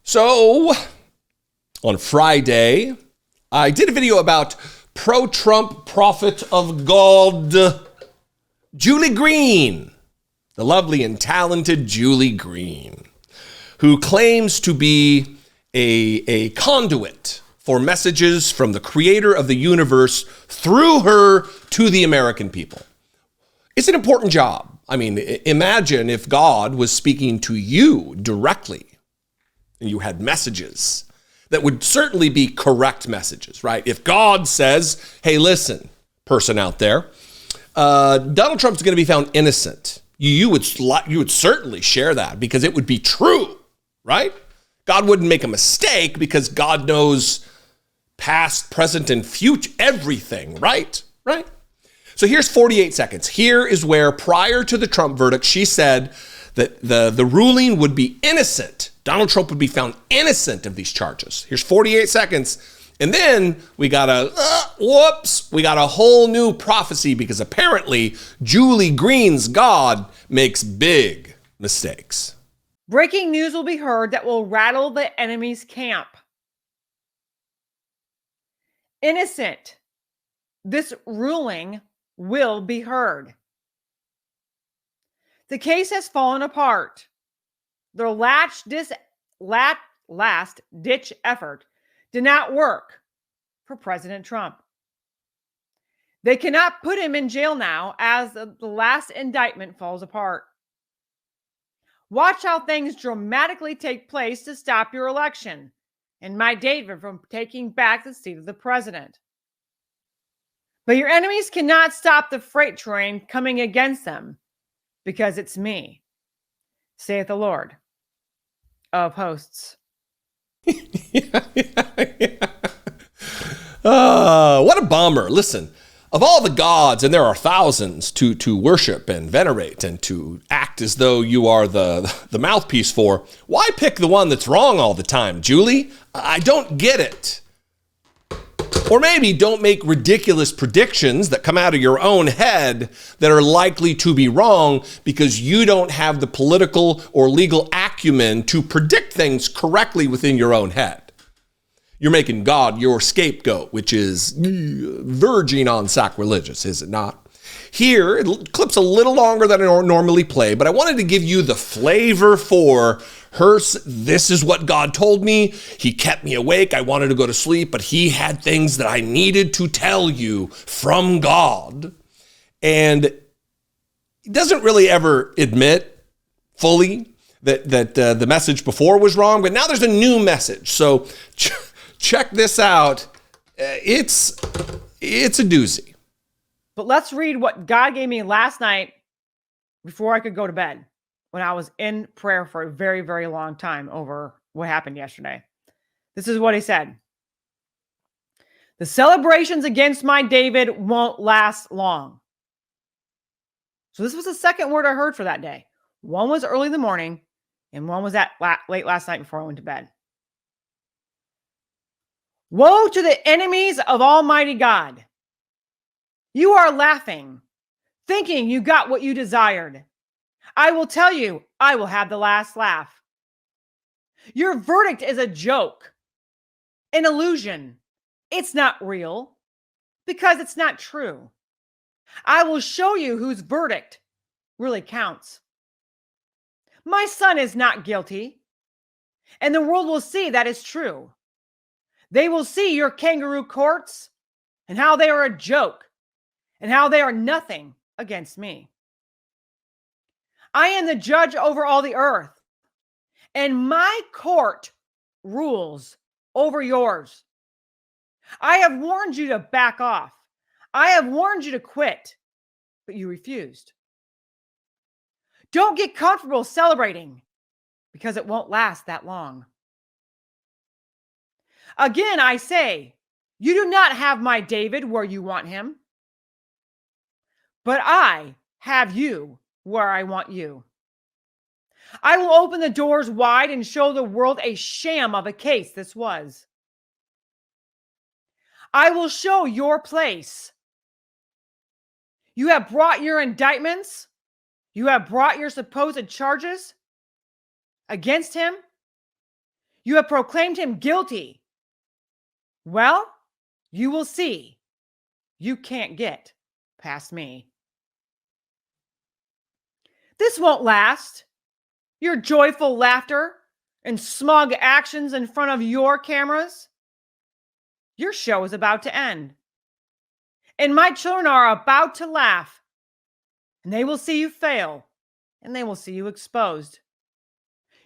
So, on Friday, I did a video about pro-Trump prophet of God, Julie Green, the lovely and talented Julie Green, who claims to be a conduit for messages from the creator of the universe through her to the American people. It's an important job. I mean, imagine if God was speaking to you directly and you had messages that would certainly be correct messages, right? If God says, hey, listen, person out there, Donald Trump's going to be found innocent, you would certainly share that because it would be true, right? God wouldn't make a mistake because God knows past, present, and future, everything, right? Right? So here's 48 seconds. Here is where, prior to the Trump verdict, she said that the ruling would be innocent. Donald Trump would be found innocent of these charges. Here's 48 seconds. And then we got a whole new prophecy because apparently Julie Green's God makes big mistakes. Breaking news will be heard that will rattle the enemy's camp. Innocent. This ruling will be heard. The case has fallen apart. Their last-ditch effort did not work for President Trump. They cannot put him in jail now as the last indictment falls apart. Watch how things dramatically take place to stop your election and my David from taking back the seat of the president. But your enemies cannot stop the freight train coming against them because it's me, saith the Lord of hosts. What a bummer. Listen, of all the gods, and there are thousands to worship and venerate and to act as though you are the mouthpiece for, why pick the one that's wrong all the time, Julie? I don't get it. Or maybe don't make ridiculous predictions that come out of your own head that are likely to be wrong because you don't have the political or legal acumen to predict things correctly within your own head. You're making God your scapegoat, which is verging on sacrilegious, is it not? Here, clip's a little longer than I normally play, but I wanted to give you the flavor for her. This is what God told me. He kept me awake. I wanted to go to sleep, but he had things that I needed to tell you from God. And he doesn't really ever admit fully that the message before was wrong, but now there's a new message. So check this out. It's a doozy. But let's read what God gave me last night before I could go to bed when I was in prayer for a very, very long time over what happened yesterday. This is what he said. The celebrations against my David won't last long. So this was the second word I heard for that day. One was early in the morning and one was at late last night before I went to bed. Woe to the enemies of Almighty God. You are laughing, thinking you got what you desired. I will tell you, I will have the last laugh. Your verdict is a joke, an illusion. It's not real because it's not true. I will show you whose verdict really counts. My son is not guilty, and the world will see that is true. They will see your kangaroo courts and how they are a joke and how they are nothing against me. I am the judge over all the earth, and my court rules over yours. I have warned you to back off. I have warned you to quit, but you refused. Don't get comfortable celebrating because it won't last that long. Again, I say, you do not have my David where you want him, but I have you where I want you. I will open the doors wide and show the world a sham of a case this was. I will show your place. You have brought your indictments. You have brought your supposed charges against him. You have proclaimed him guilty. Well, you will see. You can't get past me. This won't last. Your joyful laughter and smug actions in front of your cameras. Your show is about to end. And my children are about to laugh. And they will see you fail. And they will see you exposed.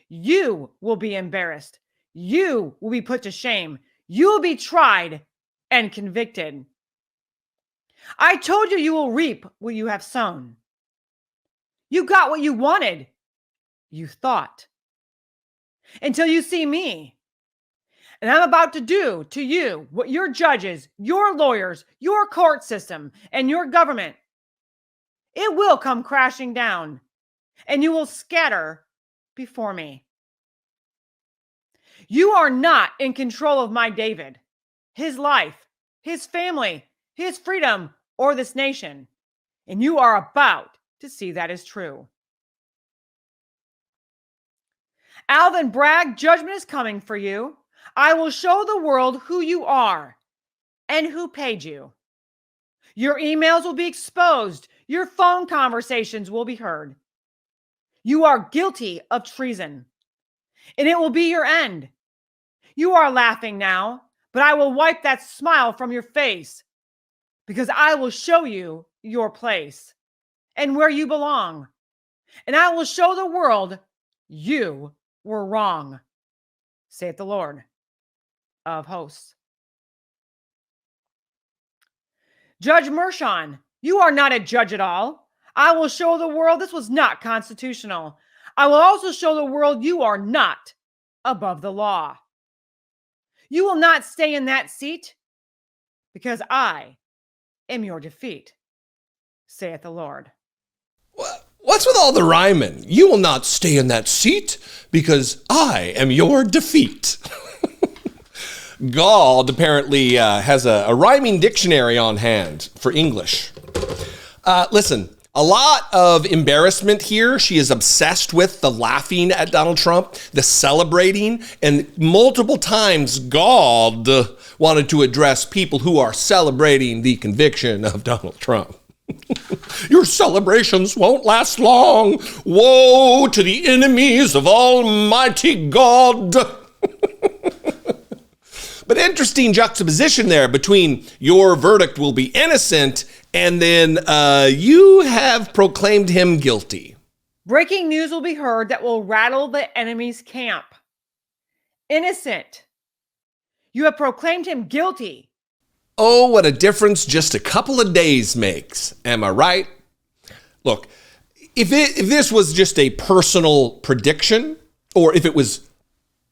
You will be embarrassed. You will be put to shame. You will be tried and convicted. I told you you will reap what you have sown. You got what you wanted. You thought. Until you see me. And I'm about to do to you what your judges, your lawyers, your court system, and your government, it will come crashing down, and you will scatter before me. You are not in control of my David, his life, his family, his freedom, or this nation, and you are about to see that is true. Alvin Bragg, judgment is coming for you. I will show the world who you are and who paid you. Your emails will be exposed. Your phone conversations will be heard. You are guilty of treason, and it will be your end. You are laughing now, but I will wipe that smile from your face because I will show you your place and where you belong. And I will show the world you were wrong, saith the Lord of hosts. Judge Mershon, you are not a judge at all. I will show the world this was not constitutional. I will also show the world you are not above the law. You will not stay in that seat because I am your defeat, saith the Lord. What's with all the rhyming? You will not stay in that seat because I am your defeat. Gald apparently has a rhyming dictionary on hand for English. Listen, a lot of embarrassment here. She is obsessed with the laughing at Donald Trump, the celebrating, and multiple times Gald wanted to address people who are celebrating the conviction of Donald Trump. Your celebrations won't last long. Woe to the enemies of Almighty God. But interesting juxtaposition there between your verdict will be innocent and then you have proclaimed him guilty. Breaking news will be heard that will rattle the enemy's camp. Innocent. You have proclaimed him guilty. Oh, what a difference just a couple of days makes. Am I right? Look, if this was just a personal prediction, or if it was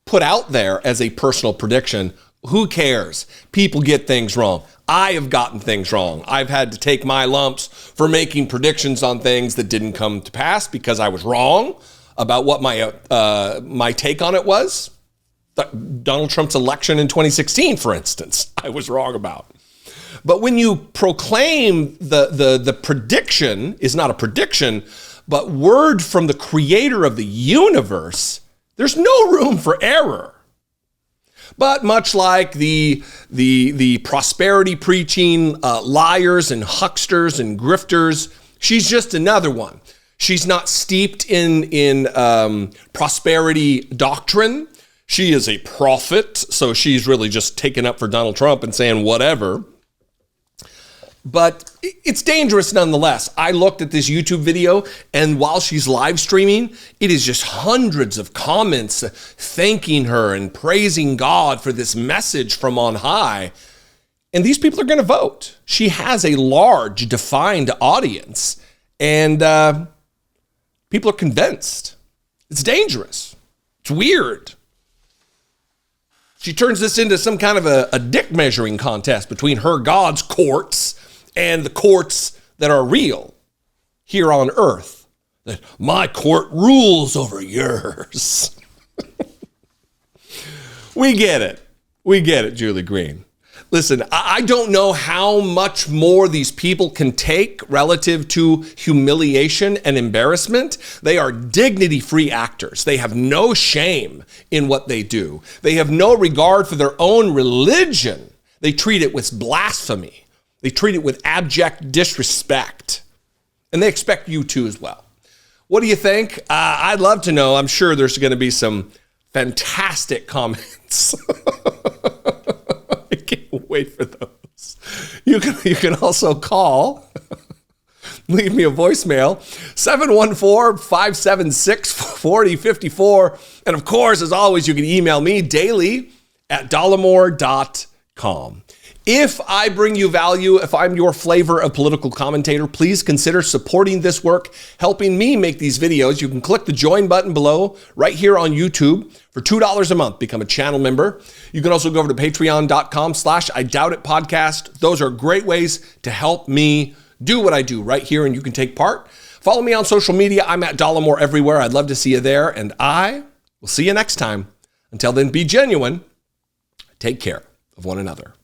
put out there as a personal prediction, who cares? People get things wrong. I have gotten things wrong. I've had to take my lumps for making predictions on things that didn't come to pass because I was wrong about what my take on it was. Donald Trump's election in 2016, for instance, I was wrong about. But when you proclaim the prediction is not a prediction, but word from the creator of the universe, there's no room for error. But much like the prosperity preaching liars and hucksters and grifters, she's just another one. She's not steeped in prosperity doctrine. She is a prophet, so she's really just taking up for Donald Trump and saying whatever. But it's dangerous nonetheless. I looked at this YouTube video, and while she's live streaming, it is just hundreds of comments thanking her and praising God for this message from on high. And these people are going to vote. She has a large, defined audience, and people are convinced. It's dangerous. It's weird. She turns this into some kind of a dick measuring contest between her God's courts and the courts that are real here on earth. That my court rules over yours. We get it. We get it, Julie Green. Listen, I don't know how much more these people can take relative to humiliation and embarrassment. They are dignity-free actors. They have no shame in what they do. They have no regard for their own religion. They treat it with blasphemy. They treat it with abject disrespect. And they expect you to as well. What do you think? I'd love to know. I'm sure there's going to be some fantastic comments. I can't wait for those. You can also call, leave me a voicemail, 714-576-4054. And of course, as always, you can email me daily at dollemore.com. If I bring you value, if I'm your flavor of political commentator, please consider supporting this work, helping me make these videos. You can click the join button below right here on YouTube. For $2 a month, become a channel member. You can also go over to patreon.com/IDoubtItPodcast. Those are great ways to help me do what I do right here, and you can take part. Follow me on social media. I'm at Dollemore everywhere. I'd love to see you there, and I will see you next time. Until then, be genuine. Take care of one another.